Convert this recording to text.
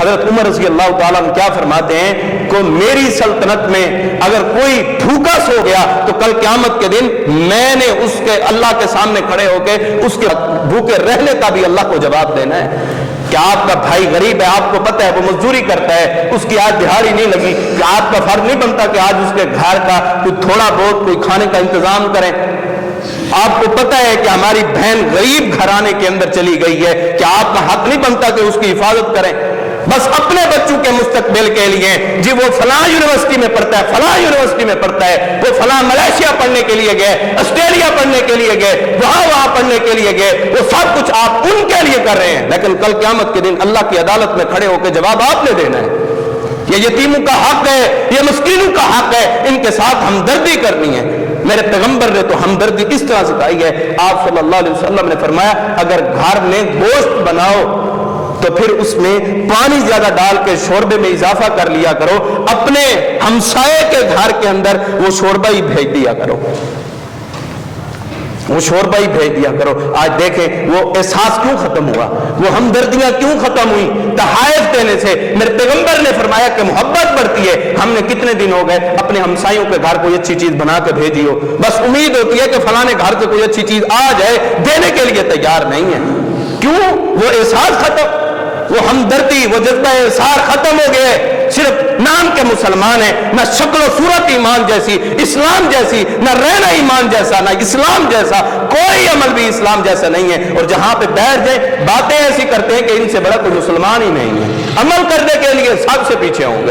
حضرت عمر رضی اللہ تعالیٰ عنہ کیا فرماتے ہیں کہ میری سلطنت میں اگر کوئی بھوکا سو گیا تو کل قیامت کے دن میں نے اس کے اللہ کے سامنے کھڑے ہو کے اس کے بھوکے رہنے کا بھی اللہ کو جواب دینا ہے. کہ آپ کا بھائی غریب ہے, آپ کو پتہ ہے وہ مزدوری کرتا ہے, اس کی آج دہاڑی نہیں لگی, کہ آپ کا فرض نہیں بنتا کہ آج اس کے گھر کا کوئی تھوڑا بہت کوئی کھانے کا انتظام کریں؟ آپ کو پتہ ہے کہ ہماری بہن غریب گھرانے کے اندر چلی گئی ہے, کہ آپ کا حق نہیں بنتا کہ اس کی حفاظت کریں؟ بس اپنے بچوں کے مستقبل کے لیے جی وہ فلاں یونیورسٹی میں پڑھتا ہے, فلاں یونیورسٹی میں پڑھتا ہے, وہ فلاں ملیشیا پڑھنے کے لیے گئے, آسٹریلیا پڑھنے کے لیے گئے, وہاں پڑھنے کے لیے گئے, وہ سب کچھ آپ ان کے لیے کر رہے ہیں, لیکن کل قیامت کے دن اللہ کی عدالت میں کھڑے ہو کے جواب آپ نے دینا ہے. یہ یتیموں کا حق ہے, یہ مسکینوں کا حق ہے, ان کے ساتھ ہمدردی کرنی ہے. میرے پیغمبر نے تو ہمدردی اس طرح سکھائی ہے. آپ صلی اللہ علیہ وسلم نے فرمایا اگر گھر میں گوشت بناؤ تو پھر اس میں پانی زیادہ ڈال کے شوربے میں اضافہ کر لیا کرو, اپنے ہمسائے کے گھر کے اندر وہ شوربہ ہی بھیج دیا کرو, وہ شوربہ ہی بھیج دیا کرو. آج دیکھیں وہ احساس کیوں ختم ہوا, وہ ہمدردیاں کیوں ختم ہوئی؟ تحائف دینے سے. میرے پیغمبر نے فرمایا کہ محبت بڑھتی ہے. ہم نے کتنے دن ہو گئے اپنے ہمسایوں کے گھر کوئی اچھی چیز بنا کے بھیجی ہو, بس امید ہوتی ہے کہ فلاں گھر سے کوئی اچھی چیز آ جائے, دینے کے لیے تیار نہیں ہے. کیوں؟ وہ احساس ختم, وہ ہمدردی, وہ جذبہ احسار ختم ہو گئے. صرف نام کے مسلمان ہیں, نہ شکل و صورت ایمان جیسی, اسلام جیسی, نہ رہنا ایمان جیسا, نہ اسلام جیسا, کوئی عمل بھی اسلام جیسا نہیں ہے. اور جہاں پہ بیٹھ جائیں باتیں ایسی کرتے ہیں کہ ان سے بڑا کوئی مسلمان ہی نہیں ہے. عمل کرنے کے لیے سب سے پیچھے ہوں گے.